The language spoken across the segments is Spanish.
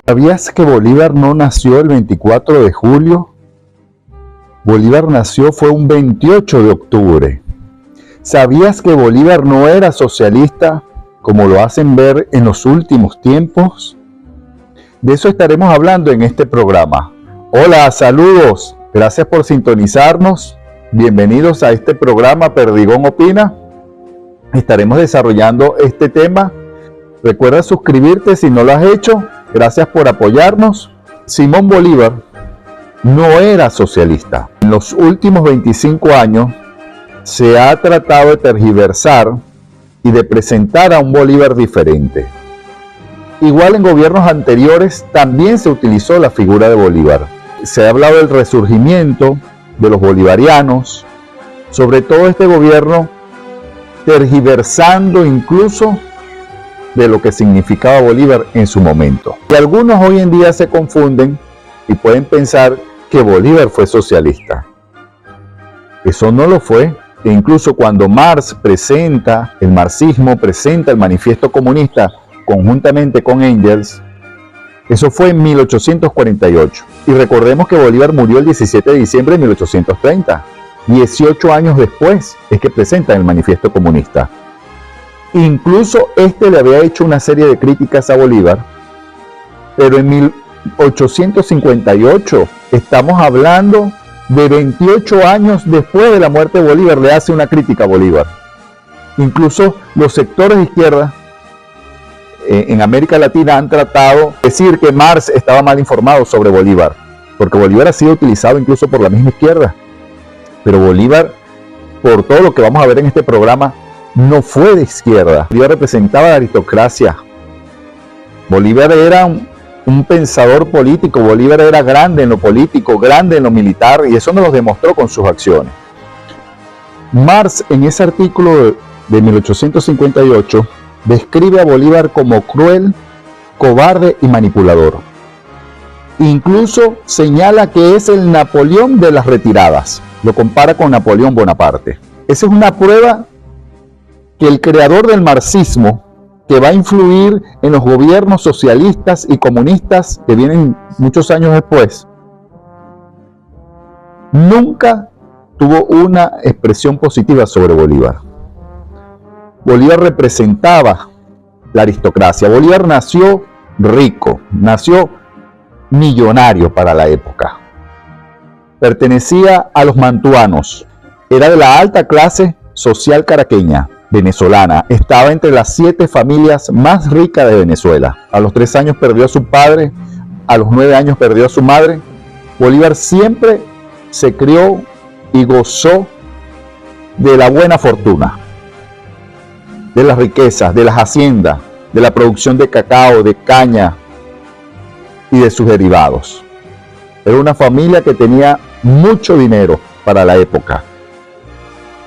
¿Sabías que Bolívar no nació el 24 de julio? Bolívar fue un 28 de octubre. ¿Sabías que Bolívar no era socialista como lo hacen ver en los últimos tiempos? De eso estaremos hablando en este programa. Hola, saludos. Gracias por sintonizarnos. Bienvenidos a este programa Perdigón Opina. Estaremos desarrollando este tema. Recuerda suscribirte si no lo has hecho. Gracias por apoyarnos. Simón Bolívar no era socialista. En los últimos 25 años se ha tratado de tergiversar y de presentar a un Bolívar diferente. Igual en gobiernos anteriores también se utilizó la figura de Bolívar. Se ha hablado del resurgimiento de los bolivarianos, sobre todo este gobierno tergiversando incluso de lo que significaba Bolívar en su momento. Y algunos hoy en día se confunden y pueden pensar que Bolívar fue socialista. Eso no lo fue. E incluso cuando Marx presenta, el marxismo presenta el manifiesto comunista conjuntamente con Engels, eso fue en 1848. Y recordemos que Bolívar murió el 17 de diciembre de 1830. 18 años después es que presenta el manifiesto comunista. Incluso le había hecho una serie de críticas a Bolívar, pero en 1858 estamos hablando de 28 años después de la muerte de Bolívar, le hace una crítica a Bolívar. Incluso los sectores de izquierda en América Latina han tratado de decir que Marx estaba mal informado sobre Bolívar, porque Bolívar ha sido utilizado incluso por la misma izquierda. Pero Bolívar, por todo lo que vamos a ver en este programa, no fue de izquierda. Bolívar representaba la aristocracia. Bolívar era un pensador político. Bolívar era grande en lo político, grande en lo militar, y eso nos lo demostró con sus acciones. Marx, en ese artículo de 1858, describe a Bolívar como cruel, cobarde y manipulador. Incluso señala que es el Napoleón de las retiradas. Lo compara con Napoleón Bonaparte. Esa es una prueba que el creador del marxismo, que va a influir en los gobiernos socialistas y comunistas que vienen muchos años después, nunca tuvo una expresión positiva sobre Bolívar. Bolívar representaba la aristocracia. Bolívar nació rico, nació millonario para la época. Pertenecía a los mantuanos, era de la alta clase social caraqueña, venezolana. Estaba entre las 7 familias más ricas de Venezuela. A los 3 años perdió a su padre, a los 9 años perdió a su madre. Bolívar siempre se crió y gozó de la buena fortuna, de las riquezas, de las haciendas, de la producción de cacao, de caña y de sus derivados. Era una familia que tenía mucho dinero para la época.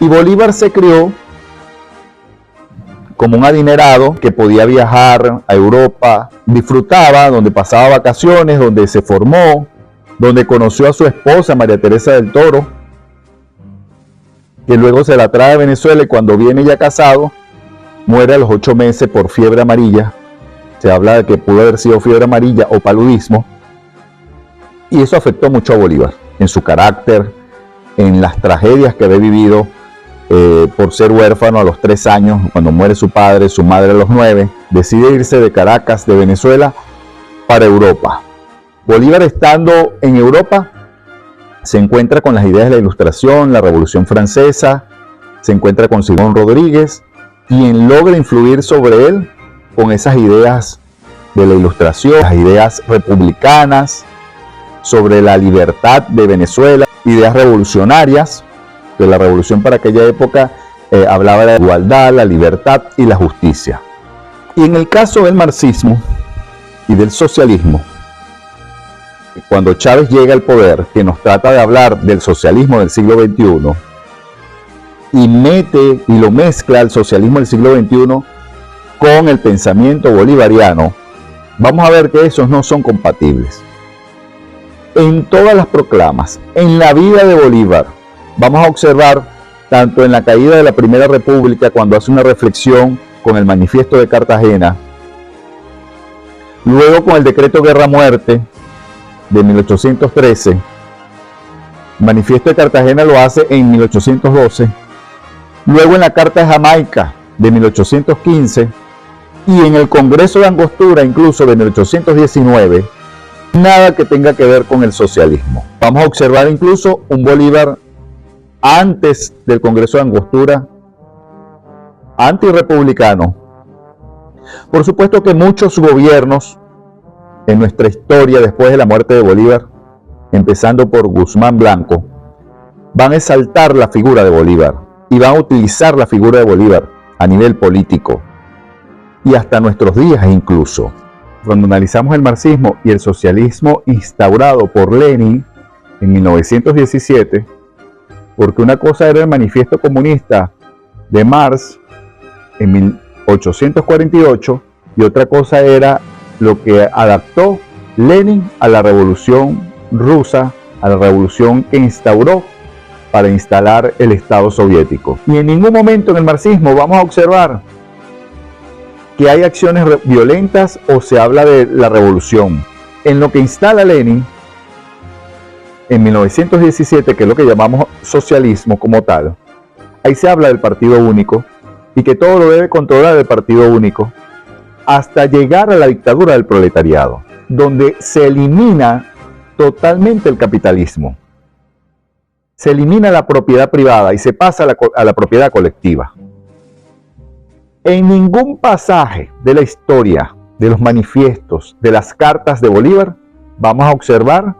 Y Bolívar se crió como un adinerado que podía viajar a Europa, disfrutaba, donde pasaba vacaciones, donde se formó, donde conoció a su esposa María Teresa del Toro, que luego se la trae a Venezuela y cuando viene ya casado, muere a los 8 meses por fiebre amarilla. Se habla de que pudo haber sido fiebre amarilla o paludismo, y eso afectó mucho a Bolívar, en su carácter, en las tragedias que había vivido. Por ser huérfano a los 3 años, cuando muere su padre, su madre a los 9, decide irse de Caracas, de Venezuela, para Europa. Bolívar, estando en Europa, se encuentra con las ideas de la Ilustración, la Revolución Francesa, se encuentra con Simón Rodríguez, quien logra influir sobre él con esas ideas de la Ilustración, las ideas republicanas, sobre la libertad de Venezuela, ideas revolucionarias. Que la revolución para aquella época hablaba de la igualdad, la libertad y la justicia. Y en el caso del marxismo y del socialismo, cuando Chávez llega al poder, que nos trata de hablar del socialismo del siglo XXI, y mete y lo mezcla el socialismo del siglo XXI con el pensamiento bolivariano, vamos a ver que esos no son compatibles. En todas las proclamas, en la vida de Bolívar, vamos a observar, tanto en la caída de la Primera República, cuando hace una reflexión con el manifiesto de Cartagena, Luego con el decreto Guerra-Muerte de 1813, el Manifiesto de Cartagena lo hace en 1812, luego en la Carta de Jamaica de 1815 y en el Congreso de Angostura incluso de 1819, nada que tenga que ver con el socialismo. Vamos a observar incluso un Bolívar antes del Congreso de Angostura, antirrepublicano. Por supuesto que muchos gobiernos en nuestra historia después de la muerte de Bolívar, empezando por Guzmán Blanco, van a exaltar la figura de Bolívar y van a utilizar la figura de Bolívar a nivel político y hasta nuestros días incluso. Cuando analizamos el marxismo y el socialismo instaurado por Lenin en 1917, porque una cosa era el Manifiesto Comunista de Marx en 1848 y otra cosa era lo que adaptó Lenin a la revolución rusa, a la revolución que instauró para instalar el Estado soviético. Y en ningún momento en el marxismo vamos a observar que hay acciones violentas o se habla de la revolución. En lo que instala Lenin en 1917, que es lo que llamamos socialismo como tal, ahí se habla del partido único y que todo lo debe controlar el partido único hasta llegar a la dictadura del proletariado, donde se elimina totalmente el capitalismo. Se elimina la propiedad privada y se pasa a la propiedad colectiva. En ningún pasaje de la historia, de los manifiestos, de las cartas de Bolívar, vamos a observar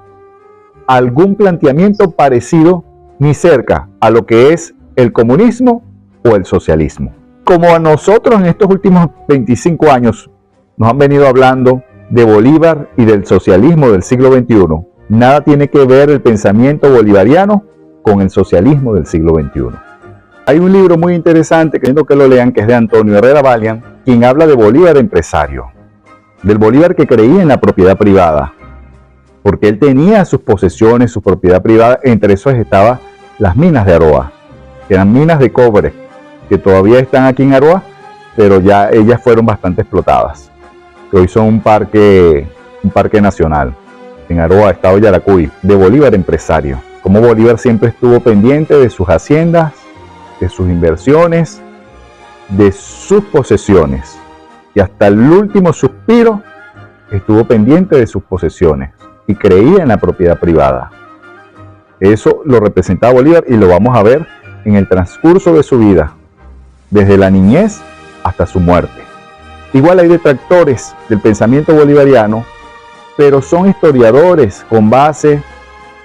algún planteamiento parecido ni cerca a lo que es el comunismo o el socialismo. Como a nosotros en estos últimos 25 años nos han venido hablando de Bolívar y del socialismo del siglo XXI, nada tiene que ver el pensamiento bolivariano con el socialismo del siglo XXI. Hay un libro muy interesante que quiero que lo lean, que es de Antonio Herrera Valiant, quien habla de Bolívar empresario, del Bolívar que creía en la propiedad privada, porque él tenía sus posesiones, su propiedad privada, entre esos estaban las minas de Aroa, que eran minas de cobre, que todavía están aquí en Aroa, pero ya ellas fueron bastante explotadas, que hoy son un parque nacional, en Aroa, estado Yaracuy, de Bolívar empresario. Como Bolívar siempre estuvo pendiente de sus haciendas, de sus inversiones, de sus posesiones, y hasta el último suspiro estuvo pendiente de sus posesiones y creía en la propiedad privada. Eso lo representaba Bolívar y lo vamos a ver en el transcurso de su vida, desde la niñez hasta su muerte. Igual hay detractores del pensamiento bolivariano, pero son historiadores con base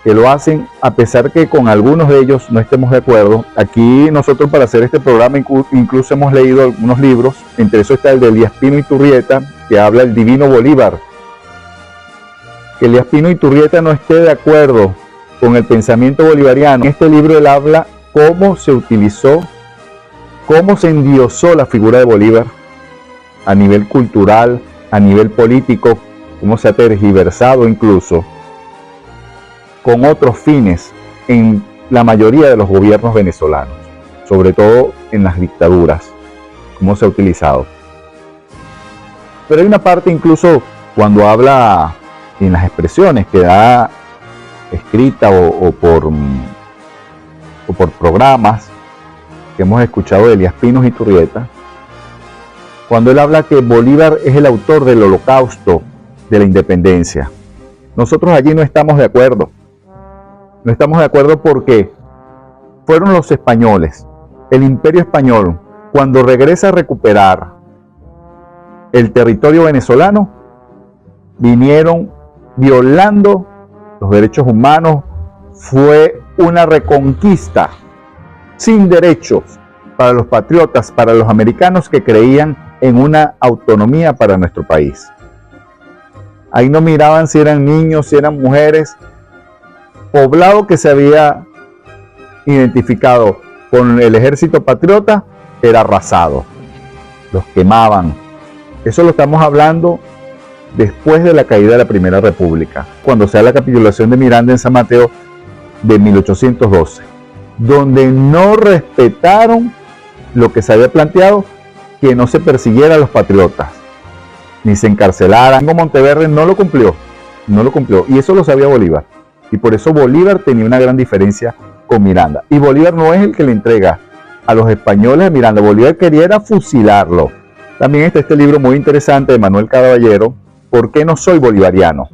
que lo hacen a pesar que con algunos de ellos no estemos de acuerdo. Aquí nosotros para hacer este programa incluso hemos leído algunos libros, entre esos está el de Elías Pino Iturrieta, que habla del Divino Bolívar. Que Elías Pino Iturrieta no esté de acuerdo con el pensamiento bolivariano. En este libro él habla cómo se utilizó, cómo se endiosó la figura de Bolívar a nivel cultural, a nivel político, cómo se ha tergiversado incluso con otros fines en la mayoría de los gobiernos venezolanos, sobre todo en las dictaduras, cómo se ha utilizado. Pero hay una parte incluso cuando habla en las expresiones que da escrita o por programas que hemos escuchado de Elías Pino Iturrieta, cuando él habla que Bolívar es el autor del holocausto de la independencia. Nosotros allí no estamos de acuerdo. No estamos de acuerdo porque fueron los españoles, el Imperio Español, cuando regresa a recuperar el territorio venezolano, vinieron violando los derechos humanos. Fue una reconquista sin derechos para los patriotas, para los americanos que creían en una autonomía para nuestro país. Ahí no miraban si eran niños, si eran mujeres. Poblado que se había identificado con el ejército patriota era arrasado, los quemaban. Eso lo estamos hablando después de la caída de la Primera República, cuando se da la capitulación de Miranda en San Mateo de 1812, donde no respetaron lo que se había planteado, que no se persiguiera a los patriotas. ni se encarcelaran. Monteverde no lo cumplió, no lo cumplió, y eso lo sabía Bolívar, y por eso Bolívar tenía una gran diferencia con Miranda, y Bolívar no es el que le entrega a los españoles a Miranda. Bolívar quería era fusilarlo. También está este libro muy interesante de Manuel Caballero, ¿Por qué no soy bolivariano?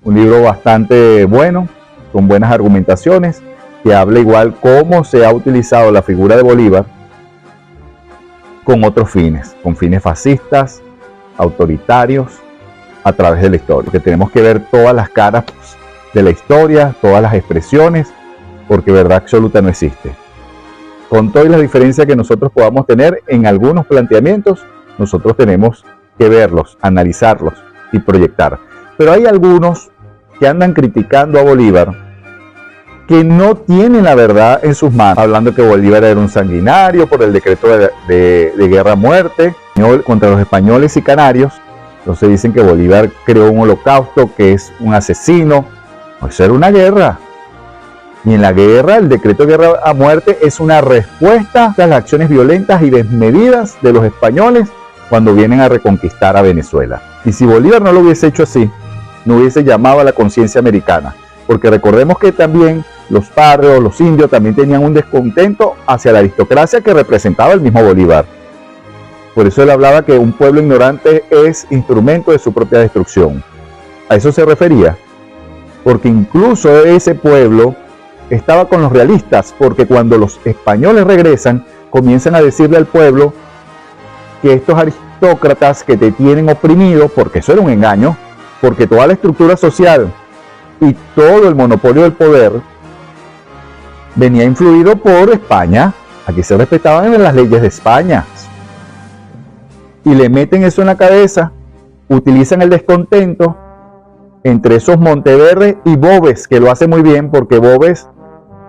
Un libro bastante bueno, con buenas argumentaciones, que habla igual cómo se ha utilizado la figura de Bolívar con otros fines, con fines fascistas, autoritarios, a través de la historia. Que tenemos que ver todas las caras de la historia, todas las expresiones, porque verdad absoluta no existe. Con todas las diferencias que nosotros podamos tener en algunos planteamientos, nosotros tenemos que verlos, analizarlos y proyectar. Pero hay algunos que andan criticando a Bolívar que no tienen la verdad en sus manos, hablando que Bolívar era un sanguinario por el decreto de guerra a muerte contra los españoles y canarios. Entonces dicen que Bolívar creó un holocausto, que es un asesino. Eso era una guerra. Y en la guerra, el decreto de guerra a muerte es una respuesta a las acciones violentas y desmedidas de los españoles cuando vienen a reconquistar a Venezuela. Y si Bolívar no lo hubiese hecho así, no hubiese llamado a la conciencia americana. Porque recordemos que también los pardos, los indios, también tenían un descontento hacia la aristocracia que representaba el mismo Bolívar. Por eso él hablaba que un pueblo ignorante es instrumento de su propia destrucción. A eso se refería. Porque incluso ese pueblo estaba con los realistas, porque cuando los españoles regresan, comienzan a decirle al pueblo que estos aristócratas que te tienen oprimido, porque eso era un engaño, porque toda la estructura social y todo el monopolio del poder venía influido por España. Aquí se respetaban las leyes de España. Y le meten eso en la cabeza, utilizan el descontento entre esos Monteverde y Boves, que lo hace muy bien, porque Boves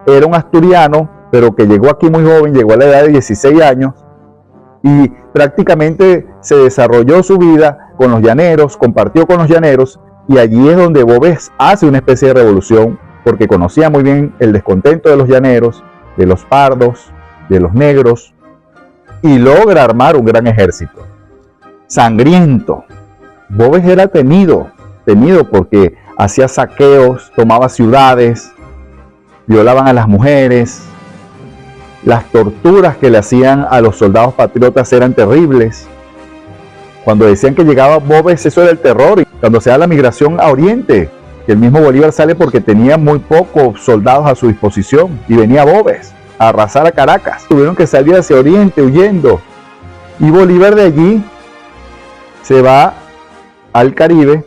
era un asturiano, pero que llegó aquí muy joven, llegó a la edad de 16 años, y prácticamente se desarrolló su vida con los llaneros, compartió con los llaneros, y allí es donde Boves hace una especie de revolución, porque conocía muy bien el descontento de los llaneros, de los pardos, de los negros, y logra armar un gran ejército. Sangriento. Boves era temido porque hacía saqueos, tomaba ciudades, violaban a las mujeres. Las torturas que le hacían a los soldados patriotas eran terribles. Cuando decían que llegaba Boves, eso era el terror. Y cuando se da la migración a Oriente, que el mismo Bolívar sale porque tenía muy pocos soldados a su disposición, y venía Boves a arrasar a Caracas. Tuvieron que salir hacia Oriente huyendo. Y Bolívar de allí se va al Caribe,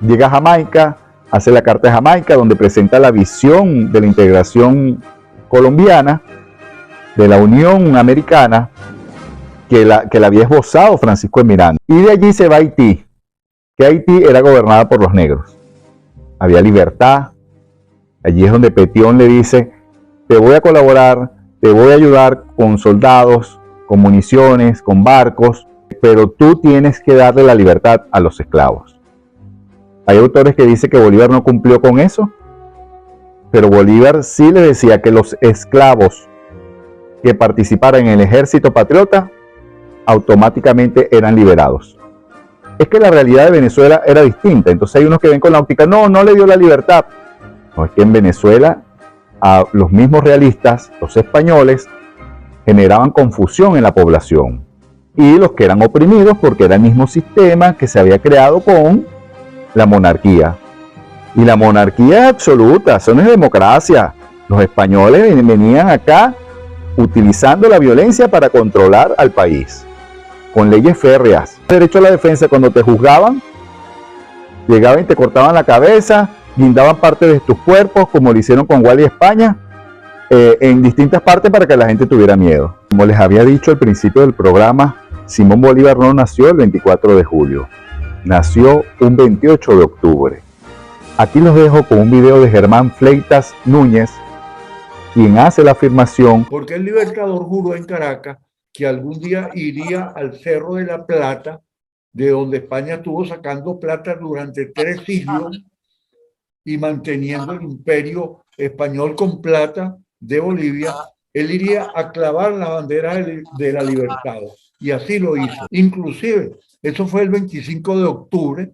llega a Jamaica, hace la Carta de Jamaica, donde presenta la visión de la integración colombiana, de la Unión Americana, que la había esbozado Francisco de Miranda. Y de allí se va a Haití, que Haití era gobernada por los negros. Había libertad. Allí es donde Petión le dice: te voy a colaborar, te voy a ayudar con soldados, con municiones, con barcos, pero tú tienes que darle la libertad a los esclavos. Hay autores que dicen que Bolívar no cumplió con eso, pero Bolívar sí le decía que los esclavos que participaran en el ejército patriota automáticamente eran liberados. Es que la realidad de Venezuela era distinta. Entonces hay unos que ven con la óptica: no le dio la libertad. No, es que en Venezuela a los mismos realistas, los españoles, generaban confusión en la población. Y los que eran oprimidos, porque era el mismo sistema que se había creado con la monarquía. Y la monarquía es absoluta, eso no es democracia. Los españoles venían acá utilizando la violencia para controlar al país, con leyes férreas. Derecho a la defensa: cuando te juzgaban, llegaban y te cortaban la cabeza, guindaban parte de tus cuerpos, como lo hicieron con Gual y España, en distintas partes para que la gente tuviera miedo. Como les había dicho al principio del programa, Simón Bolívar no nació el 24 de julio, nació un 28 de octubre. Aquí los dejo con un video de Germán Fleitas Núñez, quien hace la afirmación. Porque el Libertador juró en Caracas que algún día iría al Cerro de la Plata, de donde España estuvo sacando plata durante 3 siglos y manteniendo el imperio español con plata de Bolivia, él iría a clavar la bandera de la libertad. Y así lo hizo. Inclusive, eso fue el 25 de octubre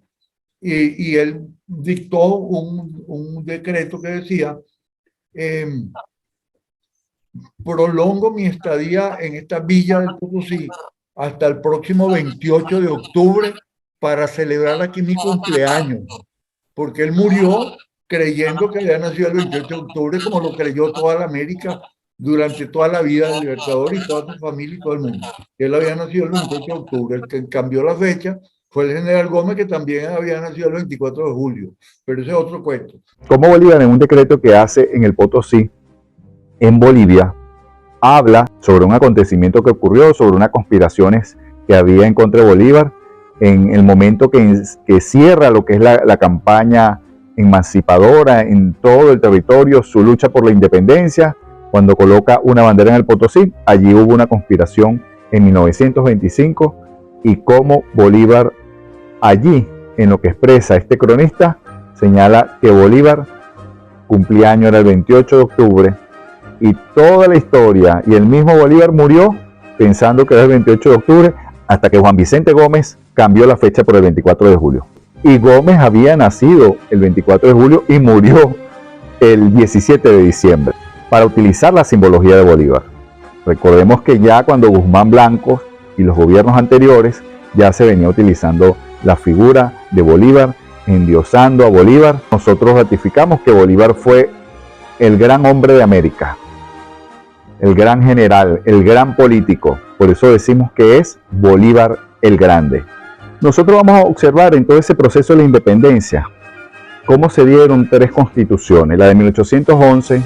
y él dictó un decreto que decía, prolongo mi estadía en esta villa del Potosí hasta el próximo 28 de octubre para celebrar aquí mi cumpleaños, porque él murió creyendo que había nacido el 28 de octubre, como lo creyó toda la América durante toda la vida del Libertador y toda su familia y todo el mundo. Él había nacido el 28 de octubre, el que cambió la fecha fue el general Gómez, que también había nacido el 24 de julio, pero ese es otro cuento. Como Bolívar, en un decreto que hace en el Potosí, en Bolivia, habla sobre un acontecimiento que ocurrió, sobre unas conspiraciones que había en contra de Bolívar, en el momento que cierra lo que es la campaña emancipadora en todo el territorio, su lucha por la independencia, cuando coloca una bandera en el Potosí. Allí hubo una conspiración en 1925 y cómo Bolívar allí, en lo que expresa este cronista, señala que Bolívar cumplía año era el 28 de octubre y toda la historia, y el mismo Bolívar murió pensando que era el 28 de octubre, hasta que Juan Vicente Gómez cambió la fecha por el 24 de julio. Y Gómez había nacido el 24 de julio y murió el 17 de diciembre, para utilizar la simbología de Bolívar. Recordemos que ya cuando Guzmán Blanco y los gobiernos anteriores ya se venía utilizando la figura de Bolívar, endiosando a Bolívar. Nosotros ratificamos que Bolívar fue el gran hombre de América, el gran general, el gran político. Por eso decimos que es Bolívar el Grande. Nosotros vamos a observar en todo ese proceso de la independencia cómo se dieron tres constituciones, la de 1811,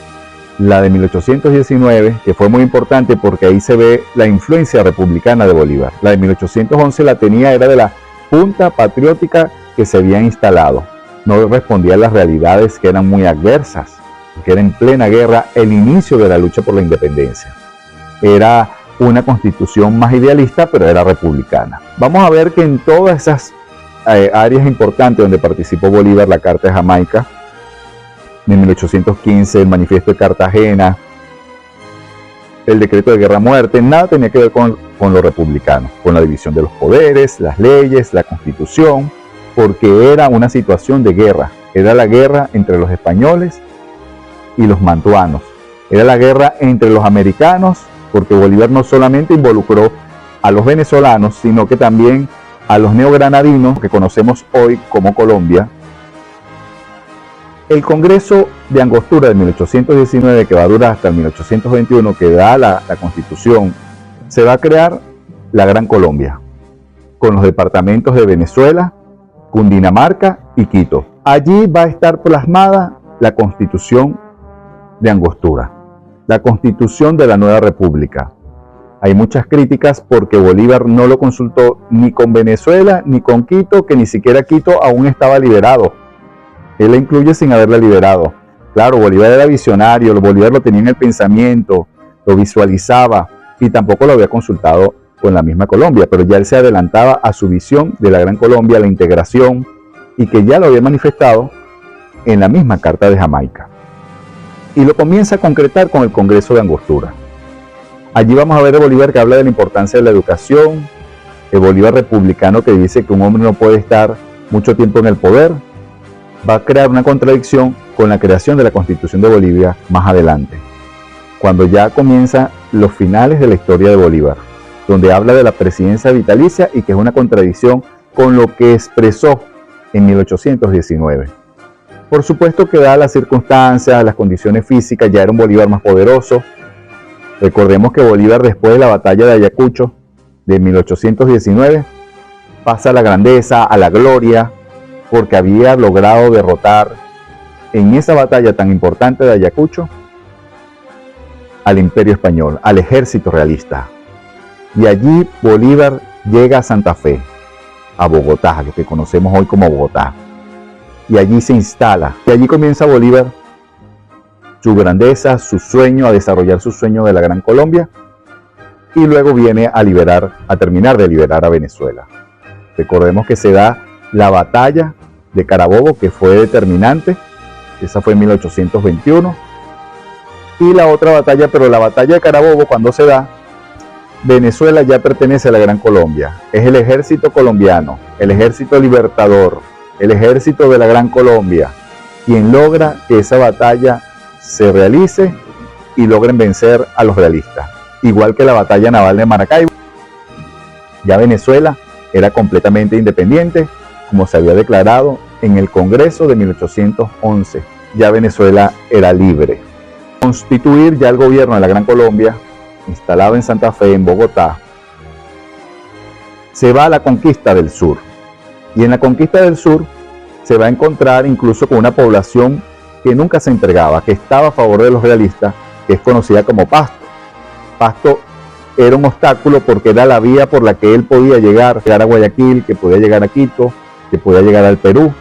la de 1819, que fue muy importante porque ahí se ve la influencia republicana de Bolívar. La de 1811 la tenía, era de la Junta Patriótica que se había instalado. No respondía a las realidades, que eran muy adversas, que era en plena guerra el inicio de la lucha por la independencia. Era una constitución más idealista, pero era republicana. Vamos a ver que en todas esas áreas importantes donde participó Bolívar, la Carta de Jamaica, de 1815, el Manifiesto de Cartagena, el Decreto de Guerra-Muerte, nada tenía que ver con lo republicano, con la división de los poderes, las leyes, la Constitución, porque era una situación de guerra. Era la guerra entre los españoles y los mantuanos. Era la guerra entre los americanos, porque Bolívar no solamente involucró a los venezolanos, sino que también a los neogranadinos, que conocemos hoy como Colombia. El Congreso de Angostura de 1819, que va a durar hasta el 1821, que da la Constitución, se va a crear la Gran Colombia, con los departamentos de Venezuela, Cundinamarca y Quito. Allí va a estar plasmada la Constitución de Angostura, la Constitución de la Nueva República. Hay muchas críticas porque Bolívar no lo consultó ni con Venezuela ni con Quito, que ni siquiera Quito aún estaba liberado. Él la incluye sin haberla liberado. Claro, Bolívar era visionario, Bolívar lo tenía en el pensamiento, lo visualizaba y tampoco lo había consultado con la misma Colombia, pero ya él se adelantaba a su visión de la Gran Colombia, la integración, y que ya lo había manifestado en la misma Carta de Jamaica. Y lo comienza a concretar con el Congreso de Angostura. Allí vamos a ver a Bolívar que habla de la importancia de la educación, el Bolívar republicano que dice que un hombre no puede estar mucho tiempo en el poder. Va a crear una contradicción con la creación de la Constitución de Bolivia más adelante, cuando ya comienzan los finales de la historia de Bolívar, donde habla de la presidencia vitalicia y que es una contradicción con lo que expresó en 1819. Por supuesto que dadas las circunstancias, las condiciones físicas, ya era un Bolívar más poderoso. Recordemos que Bolívar, después de la batalla de Ayacucho de 1819, pasa a la grandeza, a la gloria, porque había logrado derrotar en esa batalla tan importante de Ayacucho al Imperio Español, al ejército realista. Y allí Bolívar llega a Santa Fe, a Bogotá, lo que conocemos hoy como Bogotá. Y allí se instala. Y allí comienza Bolívar su grandeza, su sueño, a desarrollar su sueño de la Gran Colombia. Y luego viene a terminar de liberar a Venezuela. Recordemos que se da la batalla de Carabobo, que fue determinante. Esa fue en 1821. Y la otra batalla, pero la batalla de Carabobo, cuando se da, Venezuela ya pertenece a la Gran Colombia. Es el ejército colombiano, el ejército libertador, el ejército de la Gran Colombia, quien logra que esa batalla se realice y logren vencer a los realistas. Igual que la batalla naval de Maracaibo, ya Venezuela era completamente independiente, como se había declarado en el Congreso de 1811. Ya Venezuela era libre. Constituir ya el gobierno de la Gran Colombia, instalado en Santa Fe, en Bogotá, se va a la conquista del sur. Y en la conquista del sur se va a encontrar incluso con una población que nunca se entregaba, que estaba a favor de los realistas, que es conocida como Pasto. Pasto era un obstáculo porque era la vía por la que él podía llegar a Guayaquil, que podía llegar a Quito, que podía llegar al Perú.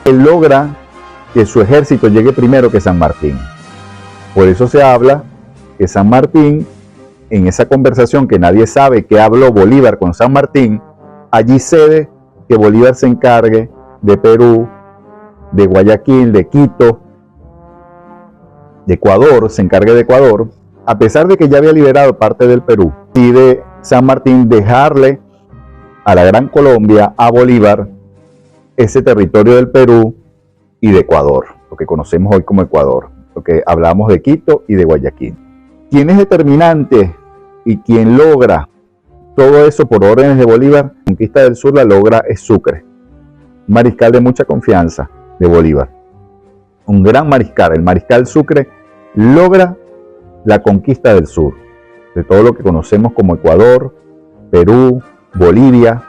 Él logra que su ejército llegue primero que San Martín. Por eso se habla que San Martín, en esa conversación que nadie sabe que habló Bolívar con San Martín, allí cede que Bolívar se encargue de Perú, de Guayaquil, de Quito, de Ecuador, se encargue de Ecuador, a pesar de que ya había liberado parte del Perú, y de San Martín dejarle a la Gran Colombia, a Bolívar, ese territorio del Perú y de Ecuador, lo que conocemos hoy como Ecuador, lo que hablamos de Quito y de Guayaquil. Quien es determinante y quien logra todo eso por órdenes de Bolívar, la conquista del sur la logra es Sucre, un mariscal de mucha confianza de Bolívar, un gran mariscal. El mariscal Sucre logra la conquista del sur, de todo lo que conocemos como Ecuador, Perú, Bolivia,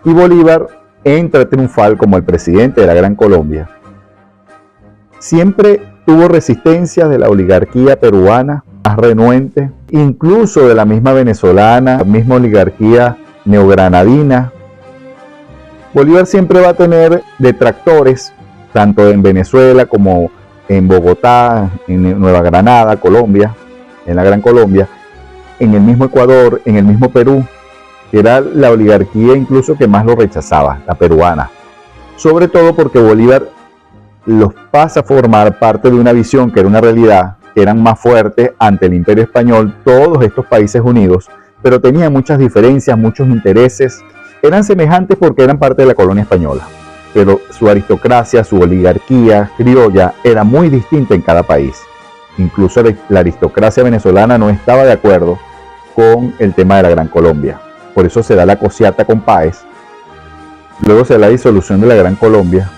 y Bolívar entra triunfal como el presidente de la Gran Colombia. Siempre tuvo resistencia de la oligarquía peruana, más renuente, incluso de la misma venezolana, la misma oligarquía neogranadina. Bolívar siempre va a tener detractores, tanto en Venezuela como en Bogotá, en Nueva Granada, Colombia, en la Gran Colombia, en el mismo Ecuador, en el mismo Perú, que era la oligarquía incluso que más lo rechazaba, la peruana. Sobre todo porque Bolívar los pasa a formar parte de una visión que era una realidad, que eran más fuertes ante el Imperio Español, todos estos países unidos, pero tenían muchas diferencias, muchos intereses, eran semejantes porque eran parte de la colonia española, pero su aristocracia, su oligarquía criolla era muy distinta en cada país. Incluso la aristocracia venezolana no estaba de acuerdo con el tema de la Gran Colombia. Por eso se da la cociata con Páez, luego se da la disolución de la Gran Colombia,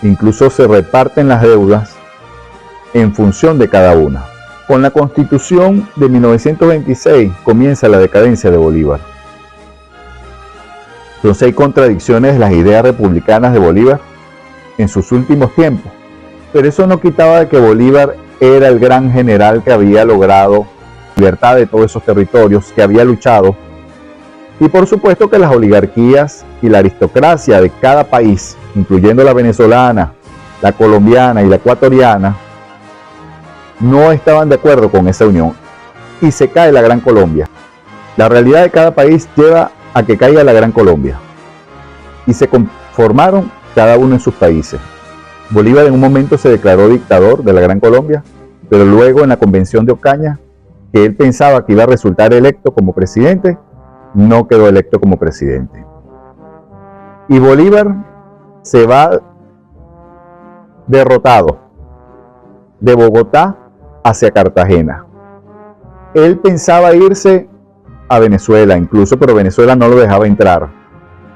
incluso se reparten las deudas en función de cada una. Con la Constitución de 1926 comienza la decadencia de Bolívar. Entonces hay contradicciones de las ideas republicanas de Bolívar en sus últimos tiempos, pero eso no quitaba de que Bolívar era el gran general que había logrado libertad de todos esos territorios, que había luchado. Y por supuesto que las oligarquías y la aristocracia de cada país, incluyendo la venezolana, la colombiana y la ecuatoriana, no estaban de acuerdo con esa unión y se cae la Gran Colombia. La realidad de cada país lleva a que caiga la Gran Colombia y se conformaron cada uno en sus países. Bolívar en un momento se declaró dictador de la Gran Colombia, pero luego en la convención de Ocaña, que él pensaba que iba a resultar electo como presidente, no quedó electo como presidente. Y Bolívar se va derrotado de Bogotá hacia Cartagena. Él pensaba irse a Venezuela incluso, pero Venezuela no lo dejaba entrar,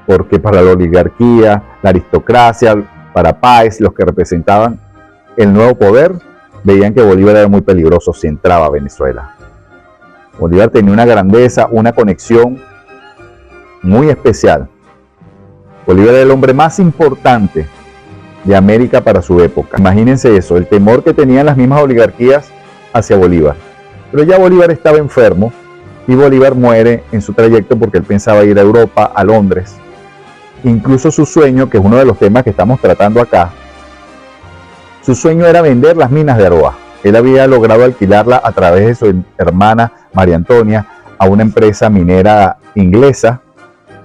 porque para la oligarquía, la aristocracia, para Páez, los que representaban el nuevo poder, veían que Bolívar era muy peligroso si entraba a Venezuela. Bolívar tenía una grandeza, una conexión muy especial. Bolívar era el hombre más importante de América para su época. Imagínense eso, el temor que tenían las mismas oligarquías hacia Bolívar. Pero ya Bolívar estaba enfermo y Bolívar muere en su trayecto porque él pensaba ir a Europa, a Londres. Incluso su sueño, que es uno de los temas que estamos tratando acá, su sueño era vender las minas de Aroa. Él había logrado alquilarla a través de su hermana María Antonia a una empresa minera inglesa,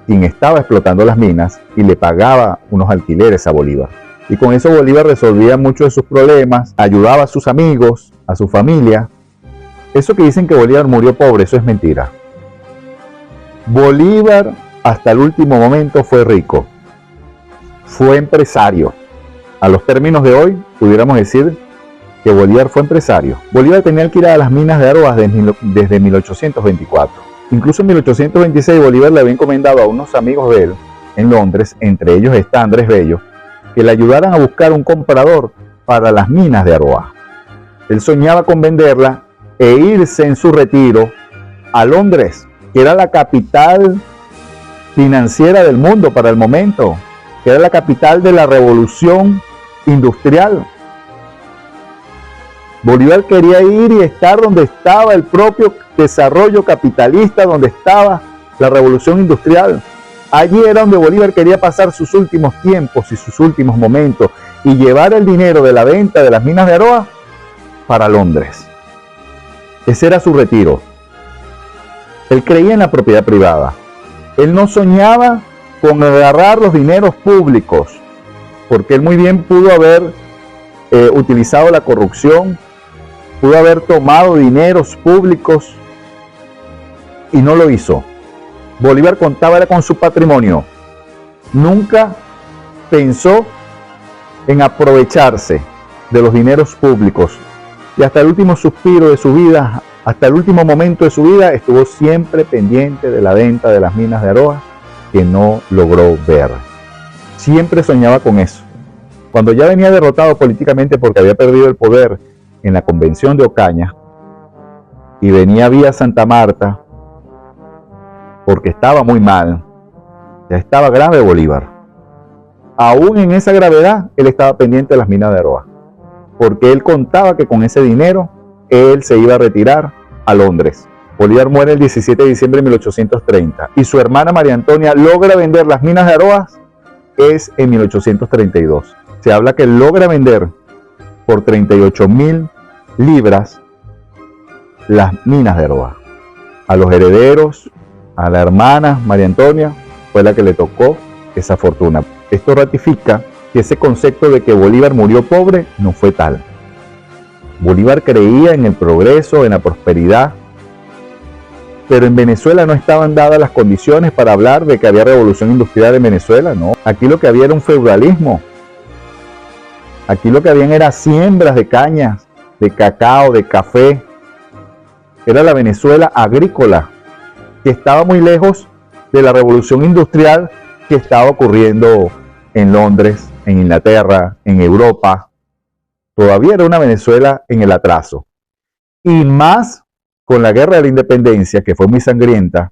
quien estaba explotando las minas y le pagaba unos alquileres a Bolívar. Y con eso Bolívar resolvía muchos de sus problemas, ayudaba a sus amigos, a su familia. Eso que dicen que Bolívar murió pobre, eso es mentira. Bolívar hasta el último momento fue rico, fue empresario. A los términos de hoy, pudiéramos decir que Bolívar fue empresario. Bolívar tenía alquiladas las minas de Aroas desde 1824. Incluso en 1826 Bolívar le había encomendado a unos amigos de él en Londres, entre ellos está Andrés Bello, que le ayudaran a buscar un comprador para las minas de Aroa. Él soñaba con venderla e irse en su retiro a Londres, que era la capital financiera del mundo para el momento, que era la capital de la revolución industrial. Bolívar quería ir y estar donde estaba el propio desarrollo capitalista, donde estaba la revolución industrial. Allí era donde Bolívar quería pasar sus últimos tiempos y sus últimos momentos y llevar el dinero de la venta de las minas de Aroa para Londres. Ese era su retiro. Él creía en la propiedad privada. Él no soñaba con agarrar los dineros públicos, porque él muy bien pudo haber utilizado la corrupción, pudo haber tomado dineros públicos y no lo hizo. Bolívar contaba con su patrimonio. Nunca pensó en aprovecharse de los dineros públicos. Y hasta el último suspiro de su vida, hasta el último momento de su vida, estuvo siempre pendiente de la venta de las minas de Aroa, que no logró ver. Siempre soñaba con eso. Cuando ya venía derrotado políticamente porque había perdido el poder en la convención de Ocaña y venía vía Santa Marta porque estaba muy mal, ya estaba grave Bolívar. Aún en esa gravedad, él estaba pendiente de las minas de Aroa, porque él contaba que con ese dinero él se iba a retirar a Londres. Bolívar muere el 17 de diciembre de 1830 y su hermana María Antonia logra vender las minas de Aroa es en 1832. Se habla que logra vender por 38.000 libras las minas de Aroa. A los herederos, a la hermana María Antonia, fue la que le tocó esa fortuna. Esto ratifica que ese concepto de que Bolívar murió pobre no fue tal. Bolívar creía en el progreso, en la prosperidad, pero en Venezuela no estaban dadas las condiciones para hablar de que había revolución industrial en Venezuela, no. Aquí lo que había era un feudalismo. Aquí lo que habían era siembras de cañas, de cacao, de café. Era la Venezuela agrícola, que estaba muy lejos de la revolución industrial que estaba ocurriendo en Londres, en Inglaterra, en Europa. Todavía era una Venezuela en el atraso. Y más con la guerra de la independencia, que fue muy sangrienta,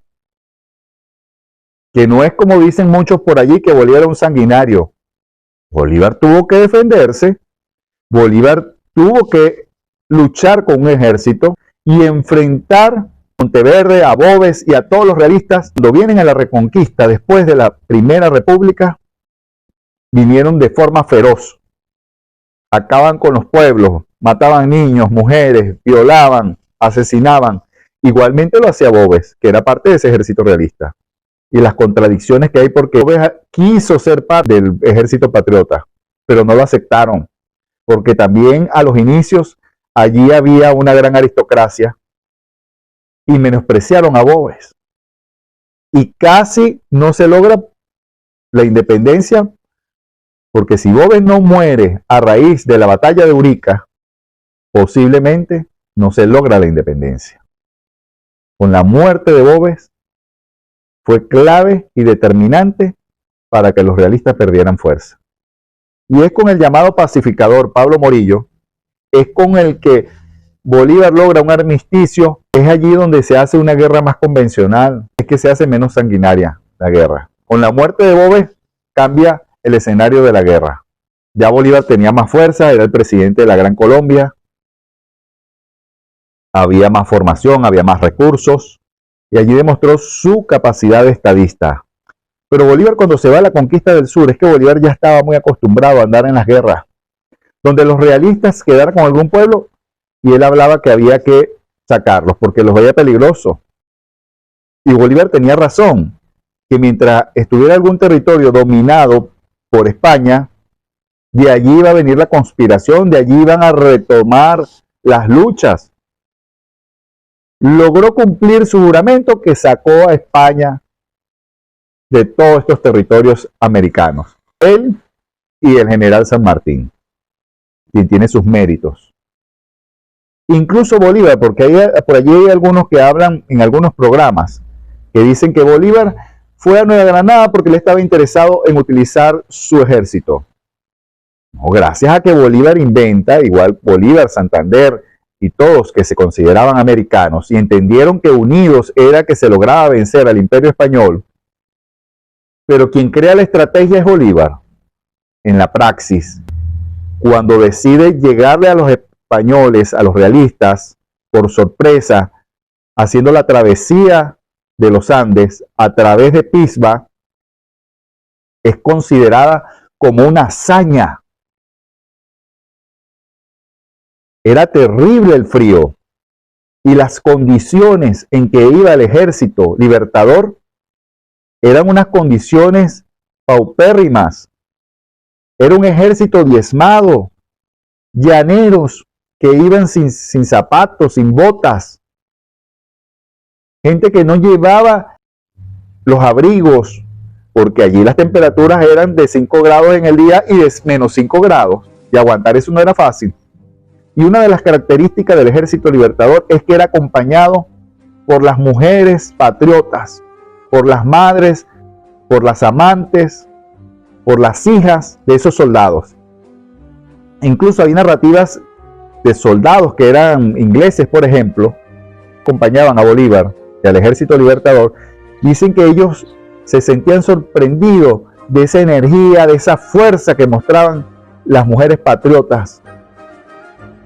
que no es como dicen muchos por allí que Bolívar era un sanguinario. Bolívar tuvo que defenderse, Bolívar tuvo que luchar con un ejército y enfrentar a Monteverde, a Boves y a todos los realistas. Cuando vienen a la Reconquista después de la Primera República, vinieron de forma feroz. Acaban con los pueblos, mataban niños, mujeres, violaban, asesinaban. Igualmente lo hacía Boves, que era parte de ese ejército realista. Y las contradicciones que hay porque Boves quiso ser parte del ejército patriota, pero no lo aceptaron, porque también a los inicios allí había una gran aristocracia y menospreciaron a Boves. Y casi no se logra la independencia, porque si Boves no muere a raíz de la batalla de Urica, posiblemente no se logra la independencia. Con la muerte de Boves fue clave y determinante para que los realistas perdieran fuerza. Y es con el llamado pacificador Pablo Morillo, es con el que Bolívar logra un armisticio. Es allí donde se hace una guerra más convencional, es que se hace menos sanguinaria la guerra. Con la muerte de Boves cambia el escenario de la guerra. Ya Bolívar tenía más fuerza, era el presidente de la Gran Colombia, había más formación, había más recursos, y allí demostró su capacidad de estadista. Pero Bolívar, cuando se va a la conquista del sur, es que Bolívar ya estaba muy acostumbrado a andar en las guerras, donde los realistas quedaran con algún pueblo y él hablaba que había que sacarlos porque los veía peligrosos. Y Bolívar tenía razón, que mientras estuviera algún territorio dominado por España, De allí iba a venir la conspiración, de allí iban a retomar las luchas. Logró cumplir su juramento que sacó a España de todos estos territorios americanos. Él y el general San Martín, quien tiene sus méritos. Incluso Bolívar, porque por allí hay algunos que hablan en algunos programas que dicen que Bolívar fue a Nueva Granada porque él estaba interesado en utilizar su ejército. No, gracias a que Bolívar inventa, igual Bolívar, Santander y todos que se consideraban americanos y entendieron que unidos era que se lograba vencer al Imperio Español, pero quien crea la estrategia es Bolívar. En la praxis, cuando decide llegarle a los españoles, a los realistas, por sorpresa, haciendo la travesía de los Andes a través de Pisba, es considerada como una hazaña. Era terrible el frío y las condiciones en que iba el ejército libertador eran unas condiciones paupérrimas. Era un ejército diezmado, llaneros que iban sin zapatos, sin botas, gente que no llevaba los abrigos, porque allí las temperaturas eran de 5 grados en el día y de menos 5 grados, y aguantar eso no era fácil. Y una de las características del ejército libertador es que era acompañado por las mujeres patriotas, por las madres, por las amantes, por las hijas de esos soldados. Incluso hay narrativas de soldados que eran ingleses, por ejemplo, acompañaban a Bolívar y al ejército libertador. Dicen que ellos se sentían sorprendidos de esa energía, de esa fuerza que mostraban las mujeres patriotas,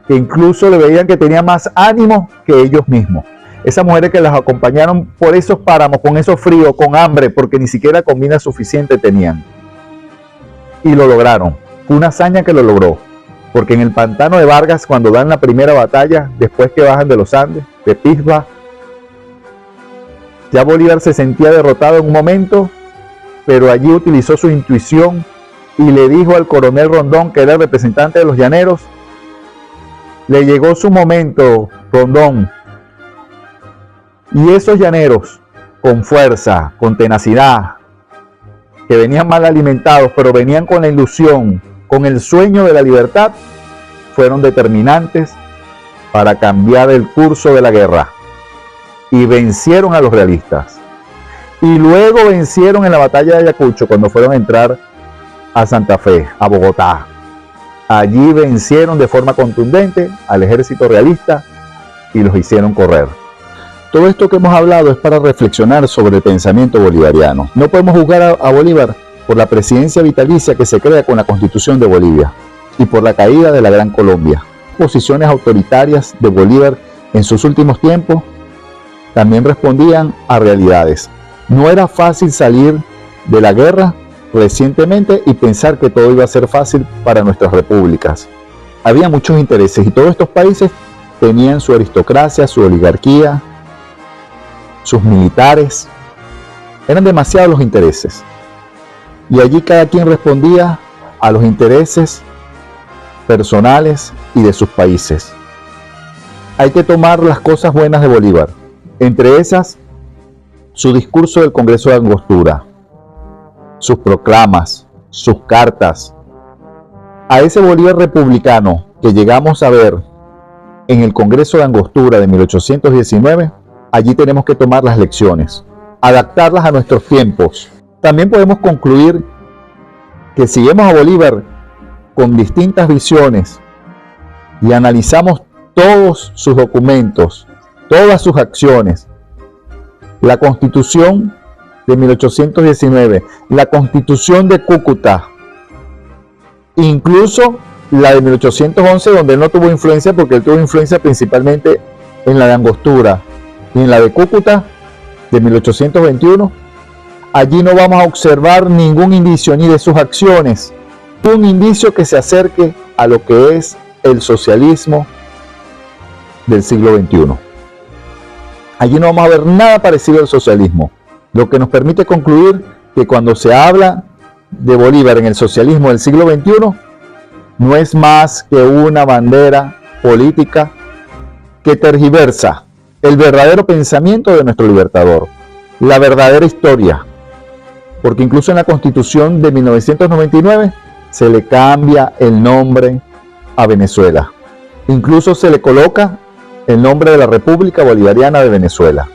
que incluso le veían que tenía más ánimo que ellos mismos. Esas mujeres que las acompañaron por esos páramos, con esos fríos, con hambre, porque ni siquiera comida suficiente tenían. Y lo lograron. Fue una hazaña que lo logró. Porque en el pantano de Vargas, cuando dan la primera batalla, después que bajan de los Andes, de Pisba, ya Bolívar se sentía derrotado en un momento, pero allí utilizó su intuición y le dijo al coronel Rondón, que era el representante de los llaneros, le llegó su momento, Rondón. Y esos llaneros, con fuerza, con tenacidad, que venían mal alimentados, pero venían con la ilusión, con el sueño de la libertad, fueron determinantes para cambiar el curso de la guerra. Y vencieron a los realistas. Y luego vencieron en la batalla de Ayacucho, cuando fueron a entrar a Santa Fe, a Bogotá. Allí vencieron de forma contundente al ejército realista y los hicieron correr. Todo esto que hemos hablado es para reflexionar sobre el pensamiento bolivariano. No podemos juzgar a Bolívar por la presidencia vitalicia que se crea con la Constitución de Bolivia y por la caída de la Gran Colombia. Posiciones autoritarias de Bolívar en sus últimos tiempos también respondían a realidades. No era fácil salir de la guerra recientemente y pensar que todo iba a ser fácil para nuestras repúblicas. Había muchos intereses y todos estos países tenían su aristocracia, su oligarquía, sus militares. Eran demasiados los intereses. Y allí cada quien respondía a los intereses personales y de sus países. Hay que tomar las cosas buenas de Bolívar. Entre esas, su discurso del Congreso de Angostura, sus proclamas, sus cartas. A ese Bolívar republicano que llegamos a ver en el Congreso de Angostura de 1819, allí tenemos que tomar las lecciones, adaptarlas a nuestros tiempos. También podemos concluir que si vemos a Bolívar con distintas visiones y analizamos todos sus documentos, todas sus acciones, la Constitución de 1819, la Constitución de Cúcuta, incluso la de 1811, donde él no tuvo influencia, porque él tuvo influencia principalmente en la de Angostura, y en la de Cúcuta de 1821, allí no vamos a observar ningún indicio ni de sus acciones, un indicio que se acerque a lo que es el socialismo del siglo XXI. Allí no vamos a ver nada parecido al socialismo, lo que nos permite concluir que cuando se habla de Bolívar en el socialismo del siglo XXI, no es más que una bandera política que tergiversa el verdadero pensamiento de nuestro libertador, la verdadera historia, porque incluso en la Constitución de 1999 se le cambia el nombre a Venezuela. Incluso se le coloca el nombre de la República Bolivariana de Venezuela.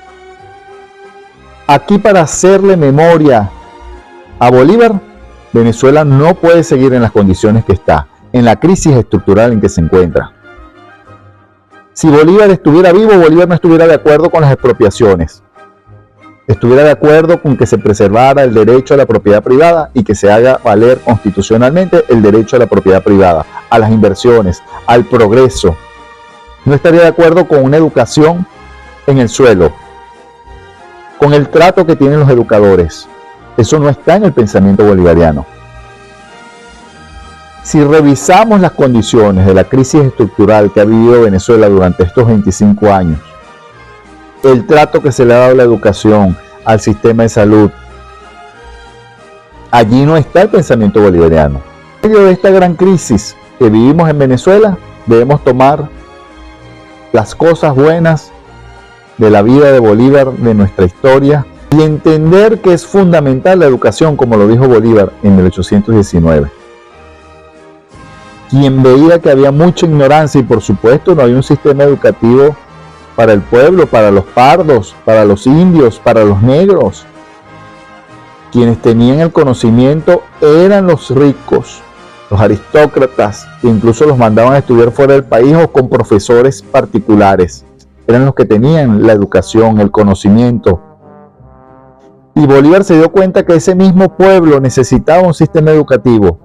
Aquí, para hacerle memoria a Bolívar, Venezuela no puede seguir en las condiciones que está, en la crisis estructural en que se encuentra. Si Bolívar estuviera vivo, Bolívar no estuviera de acuerdo con las expropiaciones. Estuviera de acuerdo con que se preservara el derecho a la propiedad privada y que se haga valer constitucionalmente el derecho a la propiedad privada, a las inversiones, al progreso. No estaría de acuerdo con una educación en el suelo, con el trato que tienen los educadores. Eso no está en el pensamiento bolivariano. Si revisamos las condiciones de la crisis estructural que ha vivido Venezuela durante estos 25 años, el trato que se le ha dado a la educación, al sistema de salud, allí no está el pensamiento bolivariano. En medio de esta gran crisis que vivimos en Venezuela, debemos tomar las cosas buenas de la vida de Bolívar, de nuestra historia, y entender que es fundamental la educación, como lo dijo Bolívar en 1819. Quien veía que había mucha ignorancia y por supuesto no había un sistema educativo para el pueblo, para los pardos, para los indios, para los negros. Quienes tenían el conocimiento eran los ricos, los aristócratas, que incluso los mandaban a estudiar fuera del país o con profesores particulares. Eran los que tenían la educación, el conocimiento. Y Bolívar se dio cuenta que ese mismo pueblo necesitaba un sistema educativo,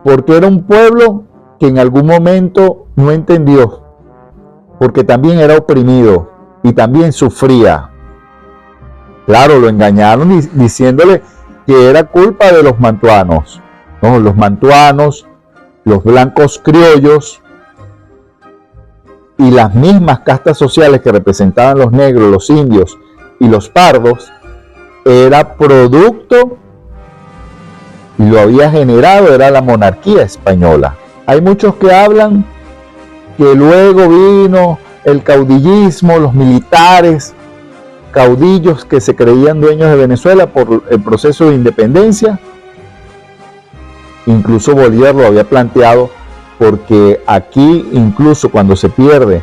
porque era un pueblo que en algún momento no entendió, porque también era oprimido y también sufría. Claro, lo engañaron diciéndole que era culpa de los mantuanos. No, los mantuanos, los blancos criollos y las mismas castas sociales que representaban los negros, los indios y los pardos, era producto y lo había generado, era la monarquía española. Hay muchos que hablan que luego vino el caudillismo, los militares, caudillos que se creían dueños de Venezuela por el proceso de independencia. Incluso Bolívar lo había planteado, porque aquí incluso cuando se pierde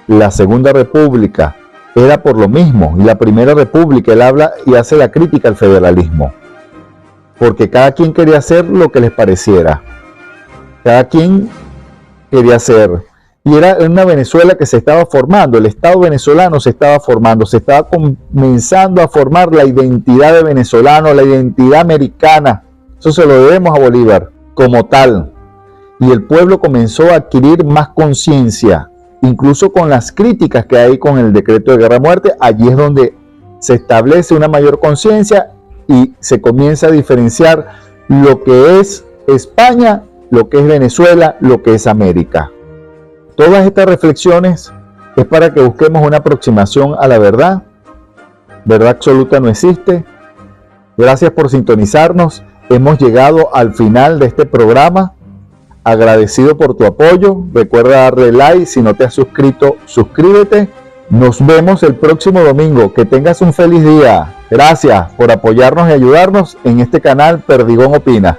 la Segunda República era por lo mismo, y la Primera República él habla y hace la crítica al federalismo, porque cada quien quería hacer lo que les pareciera, cada quien quería hacer, y era una Venezuela que se estaba formando, el Estado venezolano se estaba formando, se estaba comenzando a formar la identidad de venezolano, la identidad americana. Eso se lo debemos a Bolívar como tal, y el pueblo comenzó a adquirir más conciencia, incluso con las críticas que hay con el decreto de guerra-muerte. Allí es donde se establece una mayor conciencia y se comienza a diferenciar lo que es España, lo que es Venezuela, lo que es América. Todas estas reflexiones es para que busquemos una aproximación a la verdad. Verdad absoluta no existe. Gracias por sintonizarnos. Hemos llegado al final de este programa. Agradecido por tu apoyo. Recuerda darle like. Si no te has suscrito, suscríbete. Nos vemos el próximo domingo. Que tengas un feliz día. Gracias por apoyarnos y ayudarnos en este canal Perdigón Opina.